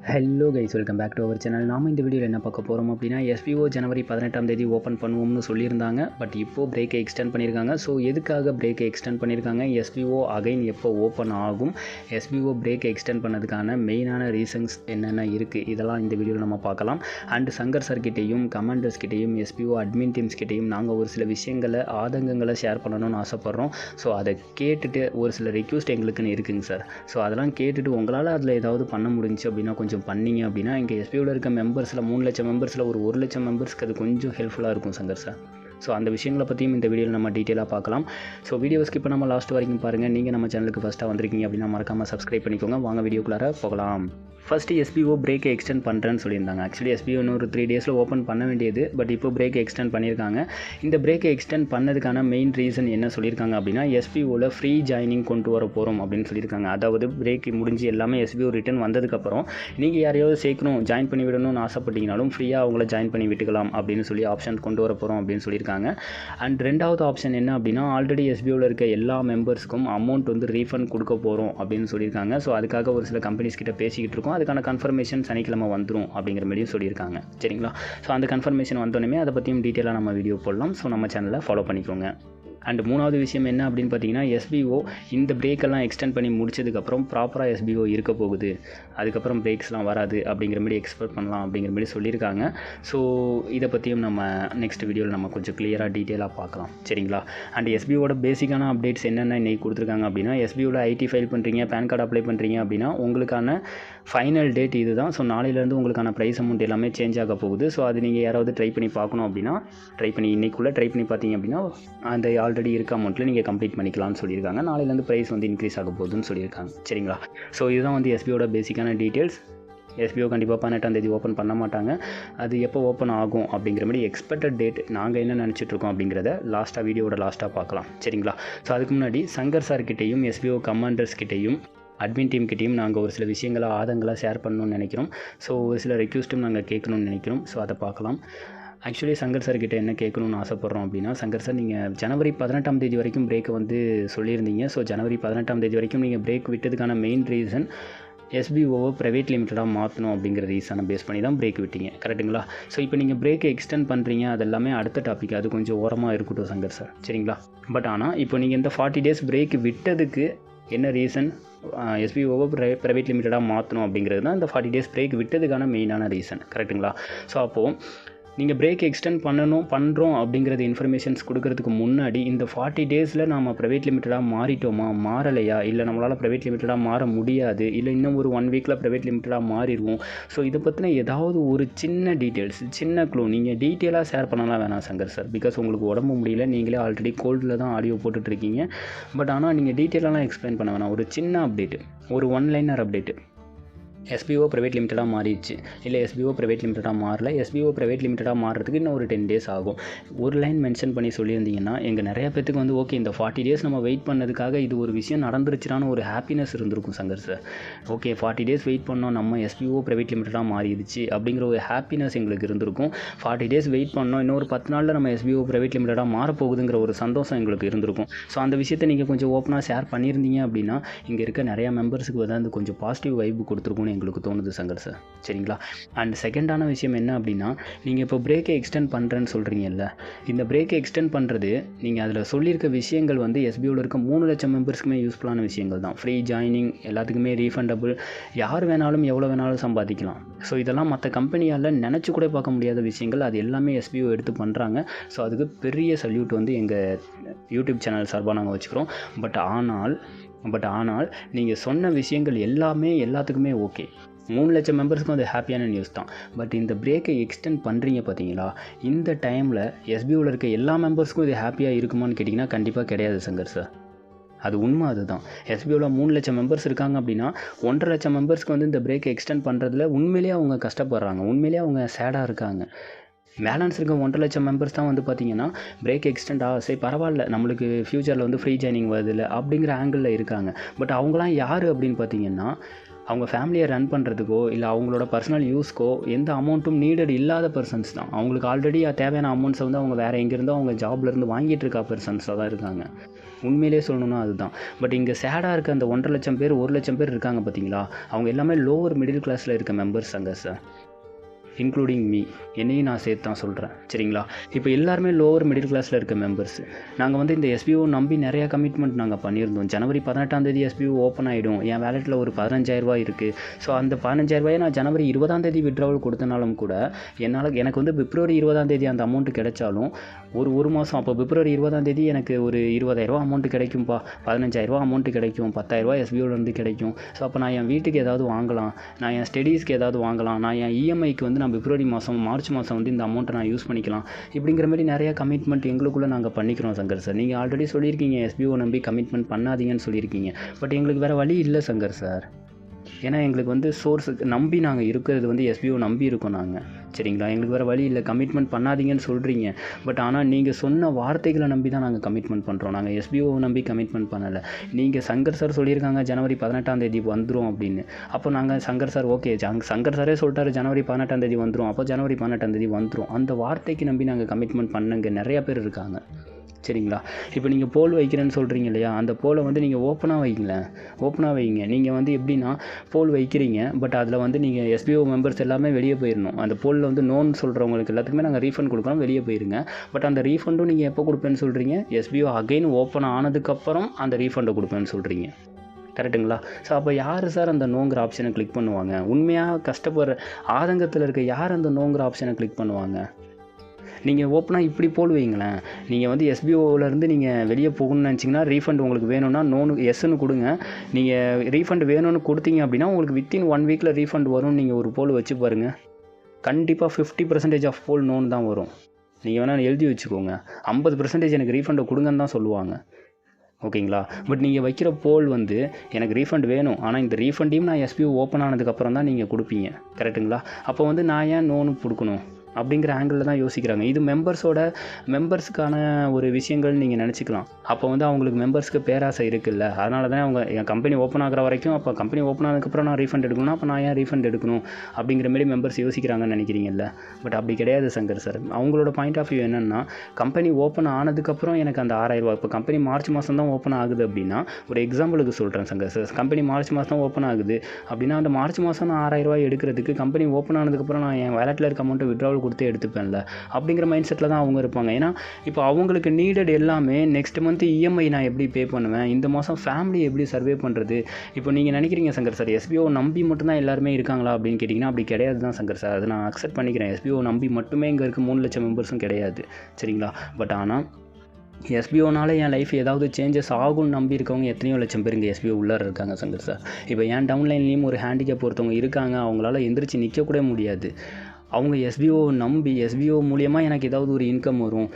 Hello guys, welcome back to our channel. நாம் இந்த வீடியோவில் என்ன பார்க்க போகிறோம் அப்படின்னா, எஸ்பிஓ ஜனவரி 18ஆம் தேதி ஓப்பன் பண்ணுவோம்னு சொல்லியிருந்தாங்க. பட் இப்போது பிரேக்கை எக்ஸ்டெண்ட் பண்ணியிருக்காங்க. ஸோ எதுக்காக பிரேக்கை எக்ஸ்டெண்ட் பண்ணியிருக்காங்க, எஸ்பிஓ அகைன் எப்போ ஓப்பன் ஆகும், எஸ்பிஓ பிரேக்கை எக்ஸ்டெண்ட் பண்ணதுக்கான மெயினான ரீசன்ஸ் என்னென்ன இருக்குது, இதெல்லாம் இந்த வீடியோவில் நம்ம பார்க்கலாம். அண்ட் சங்கர் சார்கிட்டையும் கமாண்டர்ஸ் கிட்டையும் எஸ்பிஓ அட்மின் டீம்ஸ் கிட்டையும் நாங்கள் ஒரு சில விஷயங்களை ஆதங்கங்களை ஷேர் பண்ணணும்னு ஆசைப்பட்றோம். ஸோ அதை கேட்டுட்டு ஒரு சில ரெக்வஸ்ட் எங்களுக்குன்னு இருக்குங்க சார். ஸோ அதெல்லாம் கேட்டுட்டு உங்களால் அதில் ஏதாவது பண்ண முடிஞ்சு அப்படின்னா கொஞ்சம் பண்ணிங்க அப்படின்னா இங்கே எஸ்பிஓவில் இருக்க மெம்பர்ஸில் 3 லட்சம் மெம்பர்ஸில் ஒரு 1 லட்சம் மெம்பர்ஸ்க்கு அது கொஞ்சம் ஹெல்ப்ஃபுல்லாக இருக்கும் சங்கர் சார். ஸோ அந்த விஷயங்களை பற்றியும் இந்த வீடியோவில் நம்ம டீட்டெயிலாக பார்க்கலாம். ஸோ வீடியோ ஸ்கிப் பண்ணாமல் லாஸ்ட் வரைக்கும் பாருங்கள். நீங்கள் நம்ம சேனலுக்கு ஃபஸ்ட்டாக வந்திருக்கீங்க அப்படின்னா மறக்காமல் சப்ஸ்கிரைப் பண்ணிக்கோங்க. வாங்க வீடியோக்குள்ளார போகலாம். ஃபஸ்ட்டு எஸ்பிஓ பிரேக்கை எக்ஸ்டெண்ட் பண்ணுறேன்னு சொல்லியிருந்தாங்க. ஆக்சுவலி எஸ்பிஓ இன்னொரு 3 டேஸில் ஓப்பன் பண்ண வேண்டியது, பட் இப்போ பிரேக்கை எக்ஸ்டெண்ட் பண்ணியிருக்காங்க. இந்த பிரேக்கை எக்ஸ்டெண்ட் பண்ணதுக்கான மெயின் ரீசன் என்ன சொல்லியிருக்காங்க அப்படின்னா, எஸ்பிஓவில் ஃப்ரீ ஜாயினிங் கொண்டு வர போகிறோம் அப்படின்னு சொல்லியிருக்காங்க. அதாவது பிரேக் முடிஞ்சு எல்லாமே எஸ்பிஓ ரிட்டர்ன் வந்ததுக்கப்புறம் நீங்கள் யாரையாவது சேர்க்கணும், ஜாயின் பண்ணி விடணும்னு ஆசைப்பட்டீங்கனாலும் ஃப்ரீயாக அவங்கள ஜாயின் பண்ணி விட்டுக்கலாம் அப்படின்னு சொல்லி ஆப்ஷன் கொண்டு வர போகிறோம் அப்படின்னு சொல்லியிருக்காங்க. அண்ட் ரெண்டாவது ஆப்ஷன் என்ன அப்படின்னா, ஆல்ரெடி எஸ்பிஓவில் இருக்க எல்லா மெம்பர்ஸ்க்கும் அமௌண்ட் வந்து ரீஃபண்ட் கொடுக்க போகிறோம் அப்படின்னு சொல்லியிருக்காங்க. ஸோ அதுக்காக ஒரு சில கம்பெனிஸ் கிட்ட பேசிக்கிட்டு இருக்கோம். அதுக்கான கன்ஃபர்மேஷன் சனிக்கிழமை வந்துடும் அப்படிங்கிற மாதிரியும் சொல்லியிருக்காங்க. சரிங்களா? ஸோ அந்த கன்ஃபர்மேஷன் வந்தோடனே அதை பற்றியும் டீட்டெயிலாக நம்ம வீடியோ போடலாம். ஸோ நம்ம சேனலை ஃபாலோ பண்ணிக்கோங்க. அண்ட் மூணாவது விஷயம் என்ன அப்படின்னு பார்த்தீங்கன்னா, எஸ்பிஓ இந்த பிரேக்கெல்லாம் எக்ஸ்டெண்ட் பண்ணி முடிச்சதுக்கப்புறம் ப்ராப்பராக எஸ்பிஓ இருக்க போகுது, அதுக்கப்புறம் பிரேக்ஸ்லாம் வராது அப்படிங்கிற மாதிரி எக்ஸ்பெக்ட் பண்ணலாம் அப்படிங்கிற மாதிரி சொல்லியிருக்காங்க. ஸோ இதை பற்றியும் நம்ம நெக்ஸ்ட் வீடியோவில் நம்ம கொஞ்சம் கிளியராக டீட்டெயிலாக பார்க்கலாம். சரிங்களா? அண்ட் எஸ்பிஓட பேசிக்கான அப்டேட்ஸ் என்னென்ன இன்றைக்கி கொடுத்துருக்காங்க அப்படின்னா, எஸ்பிஓவில் ஐடி ஃபைல் பண்ணுறீங்க, பேன் கார்டு அப்ளை பண்ணுறீங்க அப்படின்னா உங்களுக்கான ஃபைனல் டேட் இது தான். ஸோ நாளையிலேருந்து உங்களுக்கான ப்ரைஸ் அமௌண்ட் எல்லாமே சேஞ்ச் ஆக போகுது. ஸோ அது நீங்கள் யாராவது ட்ரை பண்ணி பார்க்கணும் அப்படின்னா இன்றைக்குள்ளே ட்ரை பண்ணி பார்த்தீங்க அப்படின்னா அந்த ஆல்ரெடி இருக்க அமௌண்ட்டில் நீங்கள் கம்ப்ளீட் பண்ணிக்கலாம்னு சொல்லியிருக்காங்க. நாளையிலேருந்து ப்ரைஸ் வந்து இன்க்ரீஸ் ஆக போகுதுன்னு சொல்லியிருக்காங்க. சரிங்களா? ஸோ இதுதான் வந்து எஸ்பிஓட பேசிக்கான டீட்டெயில்ஸ். எஸ்பிஓ கண்டிப்பாக 18ஆம் தேதி ஓப்பன் பண்ண மாட்டாங்க. அது எப்போ ஓப்பன் ஆகும் அப்படிங்கிற மாதிரி எக்ஸ்பெக்டட் டேட் நாங்கள் என்ன நினச்சிட்ருக்கோம் அப்படிங்கிறத வீடியோட லாஸ்ட்டாக பார்க்கலாம். சரிங்களா? ஸோ அதுக்கு முன்னாடி சங்கர் சார்கிட்டையும் எஸ்பிஓ கமாண்டர்ஸ் கிட்டையும் அட்மின் டீம் கிட்டையும் நாங்கள் ஒரு சில விஷயங்களை ஆதங்களாக ஷேர் பண்ணணும்னு நினைக்கிறோம். ஸோ ஒரு சில ரெக்வஸ்ட்டும் நாங்கள் கேட்கணும்னு நினைக்கிறோம். ஸோ அதை பார்க்கலாம். ஆக்சுவலி சங்கர் சார்கிட்ட என்ன கேட்கணும்னு ஆசைப்பட்றோம் அப்படின்னா, சங்கர் சார் நீங்கள் ஜனவரி 18ஆம் தேதி வரைக்கும் பிரேக்கை வந்து சொல்லியிருந்தீங்க. ஸோ ஜனவரி 18ஆம் தேதி வரைக்கும் நீங்கள் பிரேக் விட்டதுக்கான மெயின் ரீசன் எஸ்பிஓவை ப்ரைவேட் லிமிட்டடாக மாற்றணும் அப்படிங்கிற ரீசனை பேஸ் பண்ணி தான் பிரேக் விட்டீங்க. கரெக்டுங்களா? ஸோ இப்போ நீங்கள் பிரேக்கை எக்ஸ்டெண்ட் பண்ணுறீங்க, அது எல்லாமே அடுத்த டாபிக், அது கொஞ்சம் ஓரமாக இருக்கட்டும் சங்கர் சார். சரிங்களா? பட் ஆனால் இப்போ நீங்கள் இந்த 40 டேஸ் பிரேக் விட்டதுக்கு என்ன ரீசன், எஸ்பிஓவை ப்ரைவேட் லிமிட்டடாக மாற்றணும் அப்படிங்கிறது தான் இந்த 40 டேஸ் பிரேக் விட்டதுக்கான மெயினான ரீசன். கரெக்டுங்களா? ஸோ அப்போது நீங்கள் பிரேக் எக்ஸ்டெண்ட் பண்ணுறோம் அப்படிங்கிறது இன்ஃபர்மேஷன்ஸ் கொடுக்கறதுக்கு முன்னாடி இந்த 40 டேஸில் நாம் ப்ரைவேட் லிமிட்டடாக மாறிட்டோமா, மாறலையா, இல்லை நம்மளால் ப்ரைவேட் லிமிட்டடாக மாற முடியாது, இல்லை இன்னும் ஒரு 1 வீக்கில் ப்ரைவேட் லிமிட்டடாக மாறிடுவோம். ஸோ இதை பற்றின ஏதாவது ஒரு சின்ன டீட்டெயில்ஸ், சின்ன க்ளூ நீங்கள் டீட்டெயிலாக ஷேர் பண்ணலாம் வேணாம் சங்கர் சார். பிகாஸ் உங்களுக்கு உடம்பு முடியல, நீங்களே ஆல்ரெடி கோல்டில் தான் ஆடியோ போட்டுட்ருக்கீங்க. பட் ஆனால் நீங்கள் டீட்டெயிலாலாம் எக்ஸ்பிளைன் பண்ண வேணாம். ஒரு சின்ன அப்டேட்டு, ஒரு 1 லைனர் அப்டேட்டு. எஸ்பிஓ ப்ரைவேட் லிமிட்டடாக மாறிடுச்சு, இல்லை எஸ்பிஓ ப்ரைவேட் லிமிட்டடாக மாறல, எஸ்பிஓ ப்ரைவேட் லிமிட்டடாக மாறுறதுக்கு இன்னும் ஒரு 10 டேஸ் ஆகும். ஒரு லைன் மென்ஷன் பண்ணி சொல்லியிருந்தீங்கன்னா எங்கள் நிறைய பேத்துக்கு வந்து ஓகே, இந்த 40 டேஸ் நம்ம வெயிட் பண்ணதுக்காக இது ஒரு விஷயம் நடந்துருச்சுனான்னு ஒரு ஹாப்பினஸ் இருந்திருக்கும் Shankar sir. Okay, 40 days wait பண்ணோம், நம்ம எஸ்பிஓ ப்ரைவேட் லிமிட்டடாக மாறிடுச்சு அப்படிங்கிற ஒரு ஹாப்பினஸ் எங்களுக்கு இருந்திருக்கும். 40 டேஸ் வெயிட் பண்ணோம், இன்னொரு 10 நாளில் நம்ம எஸ்பிஓ ப்ரைவேட் லிமிட்டடாக மாறப்போகுதுங்கிற ஒரு சந்தோஷம் எங்களுக்கு இருந்திருக்கும். ஸோ அந்த விஷயத்தை நீங்கள் கொஞ்சம் ஓப்பனாக ஷேர் பண்ணியிருந்தீங்க அப்படின்னா இங்கே இருக்க நிறையா மெம்பர்ஸுக்கு வந்து அந்த கொஞ்சம் பாசிட்டிவ் வைப் கொடுத்துருக்கும்னு எங்களுக்கு தோணுது சங்கர் சார். சரிங்களா? அண்ட் செகண்டான விஷயம் என்ன அப்படின்னா, நீங்கள் இப்போ பிரேக்கை எக்ஸ்டெண்ட் பண்ணுறேன்னு சொல்கிறீங்கல்ல, இந்த பிரேக்கை எக்ஸ்டெண்ட் பண்ணுறது நீங்கள் அதில் சொல்லியிருக்க விஷயங்கள் வந்து எஸ்பிஓவில் இருக்க 3 லட்சம் மெம்பர்ஸ்க்குமே யூஸ்ஃபுல்லான விஷயங்கள் தான். ஃப்ரீ ஜாயினிங், எல்லாத்துக்குமே ரீஃபண்டபிள், யார் வேணாலும் எவ்வளோ வேணாலும் சம்பாதிக்கலாம். ஸோ இதெல்லாம் மற்ற கம்பெனியால் நினச்சி கூட பார்க்க முடியாத விஷயங்கள், அது எல்லாமே எஸ்பிஓ எடுத்து பண்ணுறாங்க. ஸோ அதுக்கு பெரிய சல்யூட் வந்து எங்கள் யூடியூப் சேனல் சார்பாக நாங்கள் வச்சுக்கிறோம். பட் ஆனால் நீங்கள் சொன்ன விஷயங்கள் எல்லாமே எல்லாத்துக்குமே ஓகே, 3 லட்சம் மெம்பர்ஸ்க்கும் அது ஹாப்பியான நியூஸ் தான். பட் இந்த பிரேக்கை எக்ஸ்டெண்ட் பண்ணுறீங்க பார்த்தீங்களா, இந்த டைமில் எஸ்பிஓவில் இருக்க எல்லா மெம்பர்ஸ்க்கும் இது ஹாப்பியாக இருக்குமான்னு கேட்டிங்கன்னா கண்டிப்பாக கிடையாது சங்கர் சார். அது உண்மை, அதுதான். எஸ்பிஓவில் 3 லட்சம் மெம்பர்ஸ் இருக்காங்க அப்படின்னா 1.5 லட்சம் மெம்பர்ஸ்க்கு வந்து இந்த பிரேக்கை எக்ஸ்டெண்ட் பண்ணுறதுல உண்மையிலேயே அவங்க கஷ்டப்படுறாங்க, உண்மையிலேயே அவங்க சேடாக இருக்காங்க. பேலன்ஸ் இருக்க 1.5 லட்சம் மெம்பர்ஸ் தான் வந்து பார்த்தீங்கன்னா பிரேக் எக்ஸ்டெண்ட் சரி பரவாயில்ல, நம்மளுக்கு ஃப்யூச்சரில் வந்து ஃப்ரீ ஜாயினிங் வருதில்ல அப்படிங்கிற ஆங்கிளில் இருக்காங்க. பட் அவங்களாம் யார் அப்படின்னு பார்த்தீங்கன்னா, அவங்க ஃபேமிலியை ரன் பண்ணுறதுக்கோ இல்லை அவங்களோட பர்சனல் யூஸ்க்கோ எந்த அமௌண்ட்டும் நீடட் இல்லாத பர்சன்ஸ் தான். அவங்களுக்கு ஆல்ரெடி தேவையான அமௌண்ட்ஸை வந்து அவங்க வேறு எங்கேருந்தோ அவங்க ஜாப்லேருந்து வாங்கிட்டு இருக்கா பர்சன்ஸாக தான் இருக்காங்க. உண்மையிலேயே சொல்லணும்னா அதுதான். பட் இங்கே சேடாக இருக்க அந்த 1.5 லட்சம் பேர் 1 லட்சம் பேர் இருக்காங்க பார்த்தீங்களா, அவங்க எல்லாமே லோவர் மிடில் கிளாஸில் இருக்க மெம்பர்ஸ் அங்கே சார், இன்க்ளூடிங் மீ, என்னையும் நான் சேர்த்து தான் சொல்கிறேன் சரிங்களா. இப்போ எல்லாருமே லோவர் மிடில் கிளாஸில் இருக்க மெம்பர்ஸ். நாங்கள் வந்து இந்த எஸ்பிஓ நம்பி நிறையா கமிட்மெண்ட் நாங்கள் பண்ணியிருந்தோம். ஜனவரி 18 எஸ்பிஓ ஓப்பன் ஆகிடும், என் வேலெட்டில் ஒரு 15,000 இருக்குது. ஸோ அந்த 15,000 நான் ஜனவரி 20 வித்ட்ராவல் கொடுத்தனாலும் கூட எனக்கு வந்து பிப்ரவரி 20 அந்த அமௌண்ட்டு கிடைச்சாலும் ஒரு மாதம், அப்போ பிப்ரவரி 20 எனக்கு ஒரு 20,000 அமௌண்ட்டு கிடைக்கும்ப்பா, 15,000 அமௌண்ட்டு கிடைக்கும், 10,000 எஸ்பிஓலேருந்து கிடைக்கும். ஸோ அப்போ நான் என் வீட்டுக்கு ஏதாவது வாங்கலாம், நான் என் ஸ்டடீஸ்க்கு ஏதாவது வாங்கலாம், நான் என் இஎம்ஐக்கு வந்து நான் பிப்ரவரி மாதம் மார்ச் மாதம் வந்து இந்த அமௌண்ட்டை நான் யூஸ் பண்ணிக்கலாம். இப்படிங்கிற மாதிரி நிறையா கமிட்மெண்ட் எங்களுக்குள்ளே நாங்கள் பண்ணிக்கிறோம் சங்கர் சார். நீங்கள் ஆல்ரெடி சொல்லியிருக்கீங்க எஸ்பிஓ நம்பி கமிட்மெண்ட் பண்ணாதீங்கன்னு சொல்லியிருக்கீங்க. பட் எங்களுக்கு வேறு வழி இல்லை சங்கர் சார். ஏன்னா எங்களுக்கு வந்து சோர்ஸுக்கு நம்பி நாங்கள் இருக்கிறது வந்து எஸ்பிஓ நம்பி இருக்கோம் நாங்கள் சரிங்களா. எங்களுக்கு வேறு வழி இல்லை, கமிட்மெண்ட் பண்ணாதீங்கன்னு சொல்கிறீங்க. பட் ஆனால் நீங்கள் சொன்ன வார்த்தைகளை நம்பி தான் நாங்கள் கமிட்மெண்ட் பண்ணுறோம், நாங்கள் எஸ்பிஓ நம்பி கமிட்மெண்ட் பண்ணலை. நீங்கள் சங்கர் சார் சொல்லியிருக்காங்க ஜனவரி 18 வந்துடும் அப்படின்னு. அப்போ நாங்கள் சங்கர் சார் ஓகே, சங்கர் சாரே சொல்லிட்டாரு ஜனவரி 18 வந்துடும், அப்போ ஜனவரி 18 வந்துடும். அந்த வார்த்தைக்கு நம்பி நாங்கள் கமிட்மெண்ட் பண்ணுங்க நிறையா பேர் இருக்காங்க சரிங்களா. இப்போ நீங்கள் போல் வைக்கிறேன்னு சொல்கிறீங்க இல்லையா, அந்த போலை வந்து நீங்கள் ஓப்பனாக வைங்க. நீங்கள் வந்து எப்படின்னா போல் வைக்கிறீங்க, பட் அதில் வந்து நீங்கள் எஸ்பிஓ மெம்பர்ஸ் எல்லாமே வெளியே போயிடணும். அந்த போலில் வந்து நோன்னு சொல்கிறவங்களுக்கு எல்லாத்துக்குமே நாங்கள் ரீஃபண்ட் கொடுக்குறோம், வெளியே போயிருங்க. பட் அந்த ரீஃபண்டும் நீங்கள் எப்போ கொடுப்பேன்னு சொல்கிறீங்க, எஸ்பிஓ அகைன் ஓப்பன் ஆனதுக்கப்புறம் அந்த ரீஃபண்டை கொடுப்பேன்னு சொல்கிறீங்க, கரெக்டுங்களா. ஸோ அப்போ யார் சார் அந்த நோங்கிற ஆப்ஷனை கிளிக் பண்ணுவாங்க? உண்மையாக கஷ்டப்படுற ஆதங்கத்தில் இருக்க யார் அந்த நோங்கிற ஆப்ஷனை கிளிக் பண்ணுவாங்க? நீங்கள் ஓப்பனாக இப்படி போல் வைங்களேன், நீங்கள் வந்து எஸ்பிஓவிலேருந்து நீங்கள் வெளியே போகணும்னு நினச்சிங்கன்னா ரீஃபண்ட் உங்களுக்கு வேணும்னா எஸ்ன்னு கொடுங்க. நீங்கள் ரீஃபண்ட் வேணும்னு கொடுத்தீங்க அப்படின்னா உங்களுக்கு வித்தின் 1 வீக்கில் ரீஃபண்ட் வரும்னு நீங்கள் ஒரு போல் வச்சு பாருங்கள். கண்டிப்பாக 50% ஆஃப் போல் நோன் தான் வரும். நீங்கள் வேணால் எழுதி வச்சுக்கோங்க, 50% எனக்கு ரீஃபண்டை கொடுங்கன்னு தான் சொல்லுவாங்க, ஓகேங்களா. பட் நீங்கள் வைக்கிற போல் வந்து எனக்கு ரீஃபண்ட் வேணும், ஆனால் இந்த ரீஃபண்டையும் நான் எஸ்பிஓ ஓப்பன் ஆனதுக்கப்புறம் தான் நீங்கள் கொடுப்பீங்க, கரெக்டுங்களா. அப்போ வந்து நான் ஏன் நோன்னு கொடுக்கணும் அப்படிங்கிற ஆங்கிளில் தான் யோசிக்கிறாங்க. இது மெம்பர்ஸுக்கான ஒரு விஷயங்கள் நீங்கள் நினச்சிக்கலாம். அப்போ வந்து அவங்களுக்கு மெம்பர்ஸ்க்கு பேராசை இருக்குல்ல, அதனால தான் அவங்க என் கம்பெனி ஓப்பன் ஆகிற வரைக்கும், அப்போ கம்பெனி ஓப்பன் ஆனதுக்கப்புறம் நான் ரீஃபண்ட் எடுக்கணும், அப்போ நான் ஏன் ரீஃபண்ட் எடுக்கணும் அப்படிங்கிற மாதிரி மெம்பர்ஸ் யோசிக்கிறாங்கன்னு நினைக்கிறீங்கல்ல. பட் அப்படி கிடையாது சங்கர் சார். அவங்களோட பாயிண்ட் ஆஃப் வியூ என்னென்னா, கம்பெனி ஓப்பன் ஆனதுக்கப்புறம் எனக்கு அந்த 6,000, இப்போ கம்பெனி மார்ச் மாதம் தான் ஓப்பன் ஆகுது அப்படின்னா, ஒரு எக்ஸாம்பிளுக்கு சொல்கிறேன் சங்கர் சார், கம்பெனி மார்ச் மாதம் தான் ஓப்பன் ஆகுது அப்படின்னா, அந்த மார்ச் மாதம் நான் 6,000 எடுக்கிறதுக்கு கம்பெனி ஓப்பன் ஆனதுக்கப்புறம் நான் என் வேலெட்டில் இருக்க அமௌண்ட்டை வித்ட்ராவல் கொடுத்து எடுத்துப்பேன்ல அப்படிங்கிற மைண்ட் செட்டில் தான் அவங்க இருப்பாங்க. ஏன்னா இப்போ அவங்களுக்கு நீடட் எல்லாமே நெக்ஸ்ட் மந்த் இஎம்ஐ நான் எப்படி பே பண்ணுவேன், இந்த மாதம் ஃபேமிலி எப்படி சர்வே பண்ணுறது. இப்போ நீங்கள் நினைக்கிறீங்க சங்கர் சார் எஸ்பிஓ நம்பி மட்டும்தான் எல்லாருமே இருக்காங்களா அப்படின்னு கேட்டிங்கன்னா அப்படி கிடையாது தான் சங்கர் சார். அதை நான் அக்செப்ட் பண்ணிக்கிறேன். எஸ்பிஓ நம்பி மட்டுமே இங்கே இருக்க 3 லட்சம் மெம்பர்ஸும் கிடையாது சரிங்களா. பட் ஆனால் எஸ்பிஓனால என் லைஃப் ஏதாவது சேஞ்சஸ் ஆகும்னு நம்பி இருக்கவங்க எத்தனையோ லட்சம் பேர் இங்கே எஸ்பிஓ உள்ளே இருக்காங்க சங்கர் சார். இப்போ என் டவுன்லைன்லேயும் ஒரு ஹேண்டிகேப் ஒருத்தவங்க இருக்காங்க, அவங்களால எந்திரிச்சு நிற்கக்கூட முடியாது. அவங்க எஸ்பிஓ நம்பி எஸ்பிஓ மூலியமாக எனக்கு ஏதாவது ஒரு இன்கம் வரும்,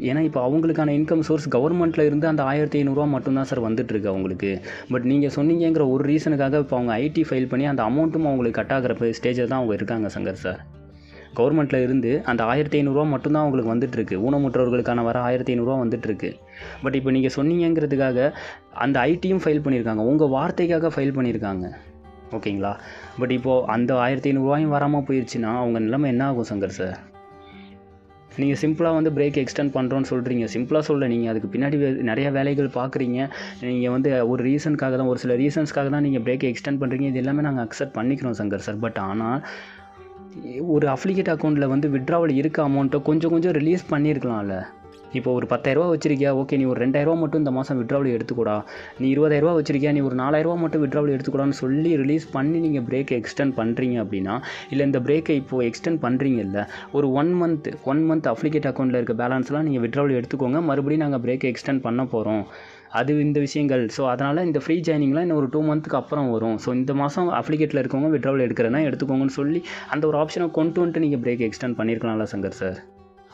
ஏன்னா இப்போ அவங்களுக்கான இன்கம் சோர்ஸ் கவர்மெண்ட்டில் இருந்து அந்த 1,500 மட்டும்தான் சார் வந்துட்டுருக்கு அவங்களுக்கு. பட் நீங்கள் சொன்னீங்கிற ஒரு ரீசனுக்காக இப்போ அவங்க ஐடி ஃபைல் பண்ணி அந்த அமௌண்ட்டும் அவங்களுக்கு கட் ஆகிற ஸ்டேஜில் தான் அவங்க இருக்காங்க சங்கர் சார். கவர்மெண்ட்டில் இருந்து அந்த 1,500 மட்டும்தான் அவங்களுக்கு வந்துட்டுருக்கு, ஊனமுற்றவர்களுக்கான வர 1,500 வந்துட்டுருக்கு. பட் இப்போ நீங்கள் சொன்னீங்கிறதுக்காக அந்த ஐடியும் ஃபைல் பண்ணியிருக்காங்க, உங்கள் வார்த்தைக்காக ஃபைல் பண்ணியிருக்காங்க, ஓகேங்களா. பட் இப்போது அந்த 1,500 வராமல் போயிடுச்சுன்னா அவங்க நிலைமை என்ன ஆகும் சங்கர் சார். நீங்கள் சிம்பிளாக வந்து பிரேக் எக்ஸ்டெண்ட் பண்ணுறோன்னு சொல்கிறீங்க, சிம்பிளாக சொல்ல நீங்கள் அதுக்கு பின்னாடி நிறைய வேலைகள் பார்க்குறீங்க. நீங்கள் வந்து ஒரு ரீசனுக்காக தான், ஒரு சில ரீசன்ஸ்க்காக தான் நீங்கள் பிரேக்கை எக்ஸ்டெண்ட் பண்ணுறீங்க. இது எல்லாமே நாங்கள் அக்செப்ட் பண்ணிக்கிறோம் சங்கர் சார். பட் ஆனால் ஒரு அஃபிலிகேட் அக்கௌண்ட்டில் வந்து வித்ட்ராவல் இருக்க அமௌண்ட்டை கொஞ்சம் ரிலீஸ் பண்ணியிருக்கலாம்ல. இப்போ ஒரு 10,000 வச்சிருக்கியா, ஓகே நீ ஒரு 2,000 மட்டும் இந்த மாதம் வித்ட்ராவல் எடுத்துக்கூடா, நீ 20,000 வச்சிருக்கியா, நீ ஒரு 4,000 மட்டும் வித்ட்ராவல் எடுத்துக்கூடான்னு சொல்லி ரிலீஸ் பண்ணி நீங்கள் பிரேக்கை எக்ஸ்டெண்ட் பண்ணுறீங்க அப்படின்னா, இல்லை இந்த பிரேக்கை இப்போது எக்ஸ்டெண்ட் பண்ணுறீங்கல்ல, ஒரு 1 மந்த் அஃபிலிகேட் அக்கௌண்ட்டில் இருக்க பேலன்ஸ்லாம் நீங்கள் வித்ட்ராவல் எடுத்துக்கோங்க, மறுபடியும் நாங்கள் பிரேக்கை எக்ஸ்டெண்ட் பண்ண போகிறோம், அது இந்த விஷயங்கள். ஸோ அதனால் இந்த ஃப்ரீ ஜாயினிங்லாம் இன்னும் ஒரு 2 மந்த்துக்கு அப்புறம் வரும். ஸோ இந்த மாதம் அஃபிலிகேட்டில் இருக்கவங்க வித்ட்ராவல் எடுக்கிறேன்னா எடுத்துக்கோங்கன்னு சொல்லி அந்த ஒரு ஆப்ஷனை கொண்டு வந்துட்டு நீங்கள் பிரேக் எக்ஸ்டெண்ட் பண்ணியிருக்கலாம்ல சங்கர் சார்.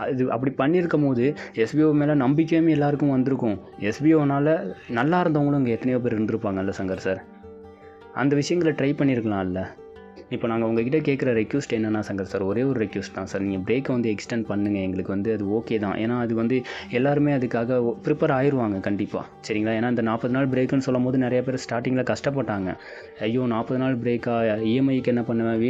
அது அப்படி பண்ணியிருக்கும் போது எஸ்பிஓ மேலே நம்பிக்கையுமே எல்லாருக்கும் வந்திருக்கும். எஸ்பிஓனால் நல்லா இருந்தவங்களும் இங்கே எத்தனையோ பேர் இருந்திருப்பாங்கல்ல சங்கர் சார். அந்த விஷயங்களை ட்ரை பண்ணியிருக்கலாம்ல. இப்போ நாங்கள் உங்ககிட்ட கேட்குற ரெக்வஸ்ட் என்னென்னா சங்கர் சார், ஒரே ஒரு ரெக்வஸ்ட் தான் சார், நீங்கள் பிரேக்கை வந்து எக்ஸ்டெண்ட் பண்ணுங்கள், எங்களுக்கு வந்து அது ஓகே தான். ஏன்னா அது வந்து எல்லாருமே அதுக்காக ப்ரிப்பேர் ஆயிடுவாங்க கண்டிப்பாக, சரிங்களா. ஏன்னா இந்த 40 நாள் பிரேக்குன்னு சொல்லும் போது நிறைய பேர் ஸ்டார்டிங்கில் கஷ்டப்பட்டாங்க. ஐயோ 40 நாள் பிரேக்கா, இஎம்ஐக்கு என்ன பண்ணுவேன்,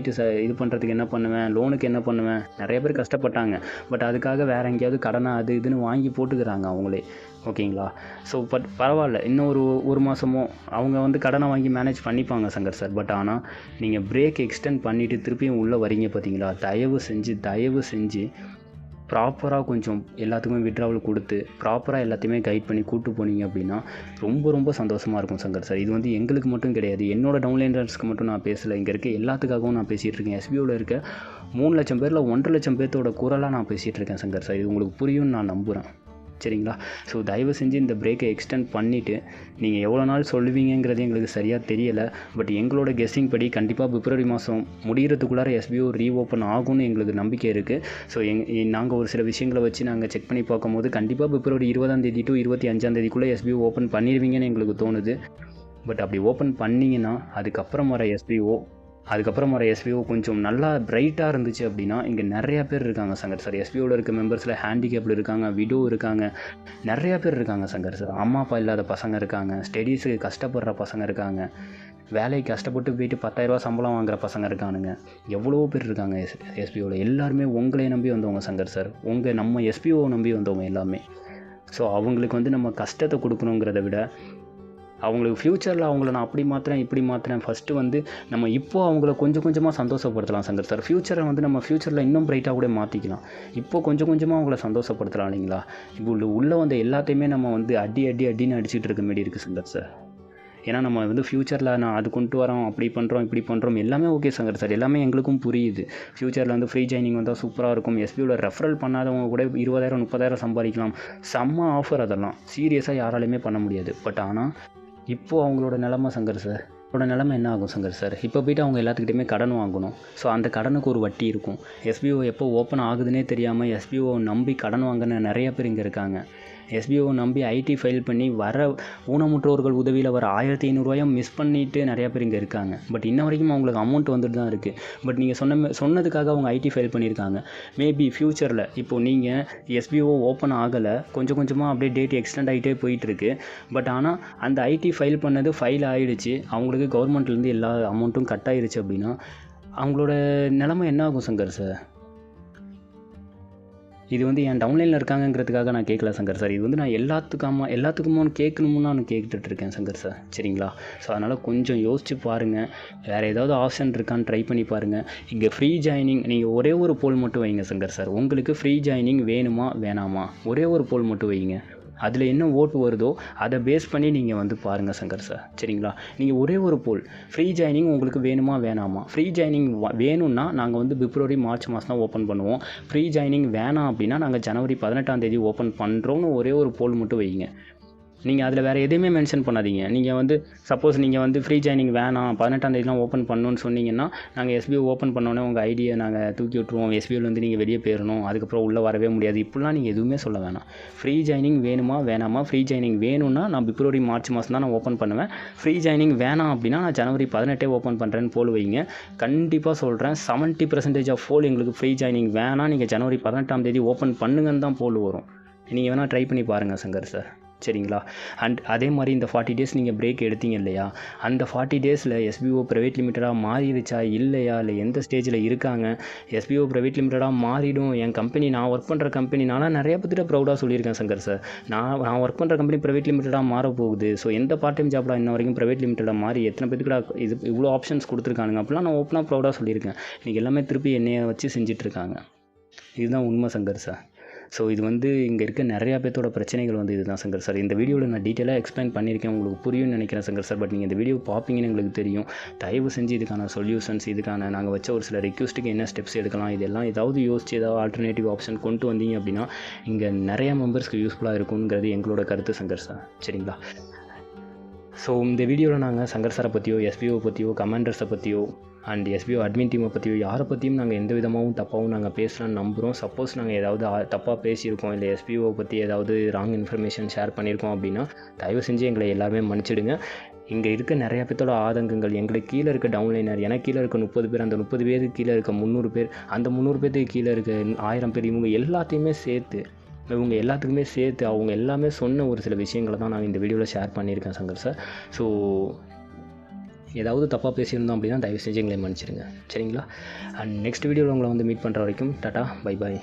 இது பண்ணுறதுக்கு என்ன பண்ணுவேன், லோனுக்கு என்ன பண்ணுவேன், நிறைய பேர் கஷ்டப்பட்டாங்க. பட் அதுக்காக வேறு எங்கேயாவது கடனை அது இதுன்னு வாங்கி போட்டுக்கிறாங்க அவங்களே, ஓகேங்களா. ஸோ பட் பரவாயில்ல, இன்னும் ஒரு மாதமோ அவங்க வந்து கடனை வாங்கி மேனேஜ் பண்ணிப்பாங்க சங்கர் சார். பட் ஆனால் நீங்கள் பிரேக் எக்ஸ்டெண்ட் பண்ணிவிட்டு திருப்பியும் உள்ளே வரீங்க பார்த்தீங்களா, தயவு செஞ்சு ப்ராப்பராக கொஞ்சம் எல்லாத்துக்குமே விட்ராவல் கொடுத்து ப்ராப்பராக எல்லாத்தையுமே கைட் பண்ணி கூப்பிட்டு போனீங்க அப்படின்னா ரொம்ப சந்தோஷமாக இருக்கும் சங்கர் சார். இது வந்து எங்களுக்கு மட்டும் கிடையாது, என்னோட டவுன்லைனர்ஸ்க்கு மட்டும் நான் பேசலை, இங்கே இருக்க எல்லாத்துக்காகவும் நான் பேசிகிட்டு இருக்கேன். எஸ்பிஓவில் இருக்க 3 லட்சம் பேரில் 1.5 லட்சம் பேர்த்தோட குரலாக நான் பேசிகிட்டு இருக்கேன் சங்கர் சார். இது உங்களுக்கு புரியும்னு நான் நம்புகிறேன். சரிங்களா. ஸோ தயவு செஞ்சு இந்த பிரேக்கை எக்ஸ்டெண்ட் பண்ணிவிட்டு நீங்கள் எவ்வளோ நாள் சொல்லுவீங்கிறது எங்களுக்கு சரியாக தெரியலை. பட் எங்களோட கெஸ்ஸிங் படி கண்டிப்பாக பிப்ரவரி மாதம் முடிகிறதுக்குள்ளார எஸ்பிஓ ரீஓப்பன் ஆகும்னு எங்களுக்கு நம்பிக்கை இருக்குது. ஸோ நாங்கள் ஒரு சில விஷயங்களை வச்சு நாங்கள் செக் பண்ணி பார்க்கும்போது கண்டிப்பாக பிப்ரவரி 20 to 25 எஸ்பிஓ ஓப்பன் பண்ணிடுவீங்கன்னு எங்களுக்கு தோணுது. பட் அப்படி ஓப்பன் பண்ணிங்கன்னா அதுக்கப்புறம் வர எஸ்பிஓ கொஞ்சம் நல்லா பிரைட்டாக இருந்துச்சு அப்படின்னா இங்கே நிறையா பேர் இருக்காங்க சங்கர் சார். எஸ்பிஓவில் இருக்க மெம்பர்ஸில் ஹேண்டிகேப்பில் இருக்காங்க, விடோ இருக்காங்க, நிறையா பேர் இருக்காங்க சங்கர் சார். அம்மா அப்பா இல்லாத பசங்க இருக்காங்க, ஸ்டடீஸுக்கு கஷ்டப்படுற பசங்க இருக்காங்க, வேலைக்கு கஷ்டப்பட்டு போயிட்டு 10,000 ரூபா சம்பளம் வாங்குற பசங்க இருக்கானுங்க, எவ்வளோ பேர் இருக்காங்க எஸ்பிஓவில். எல்லாருமே உங்களை நம்பி வந்தவங்க சங்கர் சார், நம்ம எஸ்பிஓவை நம்பி வந்தவங்க எல்லாமே. ஸோ அவங்களுக்கு வந்து நம்ம கஷ்டத்தை கொடுக்கணுங்கிறத விட அவங்களுக்கு ஃப்யூச்சரில் அவங்கள நான் அப்படி மாற்றுறேன் இப்படி மாற்றுறேன், ஃபஸ்ட்டு வந்து நம்ம இப்போது அவங்கள கொஞ்சம் கொஞ்சமாக சந்தோஷப்படுத்தலாம் சங்கர் சார். ஃப்யூச்சரை வந்து நம்ம ஃப்யூச்சரில் இன்னும் பிரைட்டாக கூட மாற்றிக்கலாம். இப்போது கொஞ்சம் கொஞ்சமாக அவங்கள சந்தோஷப்படுத்தலாம் இல்லைங்களா. இப்போ உள்ளே வந்த எல்லாத்தையுமே நம்ம வந்து அடின்னு அடிச்சுட்டு இருக்க மாரி இருக்குது சங்கர் சார். ஏன்னா நம்ம வந்து ஃப்யூச்சரில் நான் அது கொண்டு வரோம், அப்படி பண்ணுறோம் இப்படி பண்ணுறோம் எல்லாமே ஓகே சங்கர் சார், எல்லாமே எங்களுக்கும் புரியுது. ஃப்யூச்சரில் வந்து ஃப்ரீ ஜாயினிங் வந்தால் சூப்பராக இருக்கும், எஸ்பிஓவில் ரெஃபரல் பண்ணாதவங்க கூட 20,000 30,000 சம்பாதிக்கலாம், செம்ம ஆஃபர். அதெல்லாம் சீரியஸாக யாராலையுமே பண்ண முடியாது. பட் ஆனால் இப்போது அவங்களோட நிலமை சங்கர் சார், நிலைமை என்ன ஆகும் சங்கர் சார், இப்போ போய்ட்டு அவங்க எல்லாத்துக்கிட்டையுமே கடன் வாங்கணும். ஸோ அந்த கடனுக்கு ஒரு வட்டி இருக்கும். எஸ்பிஓ எப்போ ஓப்பன் ஆகுதுன்னே தெரியாமல் எஸ்பிஓ நம்பி கடன் வாங்கின நிறைய பேர் இங்கே இருக்காங்க. எஸ்பிஓ நம்பி ஐடி ஃபைல் பண்ணி வர ஊனமுற்றோர்கள் உதவியில் வர 1,500 மிஸ் பண்ணிவிட்டு நிறையா பேர் இங்கே இருக்காங்க. பட் இன்ன வரைக்கும் அவங்களுக்கு அமௌண்ட் வந்துட்டு தான் இருக்குது. பட் நீங்கள் சொன்னதுக்காக அவங்க ஐடி ஃபைல் பண்ணியிருக்காங்க. மேபி ஃப்யூச்சரில் இப்போது நீங்கள் எஸ்பிஓ ஓப்பன் ஆகலை, கொஞ்சம் கொஞ்சமாக அப்படியே டேட் எக்ஸ்டெண்ட் ஆகிட்டே போயிட்டுருக்கு. பட் ஆனால் அந்த ஐடி ஃபைல் பண்ணது ஃபைல் ஆகிடுச்சு, அவங்களுக்கு கவர்மெண்ட்லேருந்து எல்லா அமௌண்ட்டும் கட் ஆகிடுச்சு அப்படின்னா அவங்களோட நிலைமை என்ன ஆகும் சங்கர் சார். இது வந்து என் டவுன்லைனில் இருக்காங்கிறதுக்காக நான் கேட்கல சங்கர் சார், இது வந்து நான் எல்லாத்துக்குமோ கேட்கணும்னு நான் கேட்டுட்ருக்கேன் சங்கர் சார். சரிங்களா. ஸோ அதனால் கொஞ்சம் யோசிச்சு பாருங்கள், வேறு ஏதாவது ஆப்ஷன் இருக்கான்னு ட்ரை பண்ணி பாருங்கள். இங்கே ஃப்ரீ ஜாயினிங் நீங்கள் ஒரே ஒரு போல் மட்டும் வைங்க சங்கர் சார். உங்களுக்கு ஃப்ரீ ஜாயினிங் வேணுமா வேணாமா ஒரே ஒரு போல் மட்டும் வைங்க. அதில் என்ன ஓட்டு வருதோ அதை பேஸ் பண்ணி நீங்கள் வந்து பாருங்கள் சங்கர் சார். சரிங்களா. நீங்கள் ஒரே ஒரு போல் ஃப்ரீ ஜாயினிங் உங்களுக்கு வேணுமா வேணாமா. ஃப்ரீ ஜாயினிங் வேணும்னா நாங்கள் வந்து பிப்ரவரி மார்ச் மாதம் தான் ஓப்பன் பண்ணுவோம். ஃப்ரீ ஜாயினிங் வேணாம் அப்படின்னா நாங்கள் ஜனவரி 18 ஓப்பன் பண்ணுறோன்னு ஒரே ஒரு போல் மட்டும் வைங்க. நீங்கள் அதில் வேறு எதையுமே மென்ஷன் பண்ணாதீங்க. நீங்கள் வந்து சப்போஸ் நீங்கள் வந்து ஃப்ரீ ஜாயினிங் வேணாம் 18 ஓப்பன் பண்ணணும்னு சொன்னீங்கன்னா நாங்கள் எஸ்பிஓ ஓப்பன் பண்ணோன்னே உங்கள் ஐடியை நாங்கள் தூக்கி விட்ருவோம், எஸ்பிஓலேருந்து நீங்கள் வெளியே போயிடணும், அதுக்கப்புறம் உள்ளே வரவே முடியாது, இப்படிலாம் நீங்கள் எதுவுமே சொல்ல வேணாம். ஃப்ரீ ஜாயினிங் வேணுமா வேணாமா. ஃப்ரீ ஜாயினிங் வேணும்னா நான் பிப்ரவரி மார்ச் மாதம் தான் நான் ஓப்பன் பண்ணுவேன். ஃப்ரீ ஜாயினிங் வேணாம் அப்படின்னா நான் ஜனவரி 18 ஓப்பன் பண்ணுறேன்னு போல் வைங்க. கண்டிப்பாக சொல்கிறேன் 70% ஆஃப் போல் எங்களுக்கு ஃப்ரீ ஜாயினிங் வேணாம், நீங்கள் ஜனவரி 18 ஓப்பன் பண்ணுங்கன்னு தான் போல் வரும். நீங்கள் வேணால் ட்ரை பண்ணி பாருங்கள் சங்கர் சார். சரிங்களா. அண்ட் அதே மாதிரி இந்த 40 days நீங்கள் பிரேக் எடுத்தீங்க இல்லையா, அந்த 40 daysல எஸ்பிஓ ப்ரைவேட் லிமிட்டடாக மாறிடுச்சா இல்லையா, இல்லை எந்த ஸ்டேஜில் இருக்காங்க. எஸ்பிஓ ப்ரைவேட் லிமிட்டடாக மாறிடும், என் கம்பெனி நான் ஒர்க் பண்ணுற கம்பெனி நான்லாம் நிறைய பேர்த்திட்ட ப்ரௌடாக சொல்லியிருக்கேன் சங்கர் சார். நான் ஒர்க் பண்ணுற கம்பெனி ப்ரைவேட் லிமிட்டடாக மாற போகுது. ஸோ எந்த பார்ட் டைம் ஜாப்லாம் இன்ன வரைக்கும் ப்ரைவேட் லிமிட்டடாக மாறி எத்தனை பேர்த்துக்கடா இது இவ்வளோ ஆப்ஷன்ஸ் கொடுத்துருக்கானுங்க அப்படிலாம் நான் ஓப்பனாக ப்ரௌடாக சொல்லியிருக்கேன். இன்றைக்கி எல்லாமே திருப்பி என்னையை வச்சு செஞ்சிட்ருக்காங்க. இதுதான் உண்மை சங்கர் சார். ஸோ இது வந்து இங்கே இருக்க நிறையா பேர்த்தோட பிரச்சனைகள் வந்து இதுதான் சங்கர் சார். இந்த வீடியோவில் நான் டீட்டெயிலாக எக்ஸ்பிளைன் பண்ணியிருக்கேன், உங்களுக்கு புரியும்னு நினைக்கிறேன் சங்கர் சார். பட் நீங்கள் இந்த வீடியோ பார்ப்பீங்கன்னு எங்களுக்கு தெரியும். தயவு செஞ்சு இதுக்கான சொல்யூஷன்ஸ், இதுக்கான நாங்கள் வச்ச ஒரு சில ரெக்வஸ்ட்டுக்கு என்ன ஸ்டெப்ஸ் எடுக்கலாம், இதெல்லாம் ஏதாவது யோசிச்சு ஏதாவது ஆல்டர்னேட்டிவ் ஆப்ஷன் கொண்டு வந்தீங்க அப்படின்னா இங்கே நிறையா மெம்பர்ஸ்க்கு யூஸ்ஃபுல்லாக இருக்குங்கிறது எங்களோட கருத்து சங்கர் சார். சரிங்களா. ஸோ இந்த வீடியோவில் நாங்கள் சங்கர் சாரை பற்றியோ எஸ்பிஓ பற்றியோ கமாண்டர்ஸை பற்றியோ அண்ட் எஸ்பிஓ அட்மின் டீமை பற்றியோ யாரை பற்றியும் நாங்கள் எந்த விதமாகவும் தப்பாகவும் நாங்கள் பேசலான்னு நம்புகிறோம். சப்போஸ் நாங்கள் ஏதாவது தப்பாக பேசியிருக்கோம், இல்லை எஸ்பிஓ பற்றி ஏதாவது ராங் இன்ஃபர்மேஷன் ஷேர் பண்ணியிருக்கோம் அப்படின்னா தயவு செஞ்சு எங்களை எல்லாருமே மன்னிச்சிடுங்க. இங்கே இருக்க நிறைய பேர்த்தோட ஆதங்கங்கள், எங்களுக்கு கீழே இருக்க டவுன்லைனர், எனக்கு கீழே இருக்க 30 பேர், அந்த 30 பேருக்கு கீழே இருக்க 300 பேர், அந்த 300 பேருக்கு கீழே இருக்க 1000 பேர், இவங்க எல்லாத்துக்குமே சேர்த்து அவங்க எல்லாமே சொன்ன ஒரு சில விஷயங்களை தான் நான் இந்த வீடியோவில் ஷேர் பண்ணியிருக்கேன் சங்கர் சார். ஸோ ஏதாவது தப்பாக பேசியிருந்தோம் அப்படின்னா தயவு செஞ்சு எங்களை மன்னிச்சிடுங்க. சரிங்களா. அண்ட் நெக்ஸ்ட் வீடியோவில் உங்களை வந்து மீட் பண்ணுற வரைக்கும் டாட்டா பை பாய்.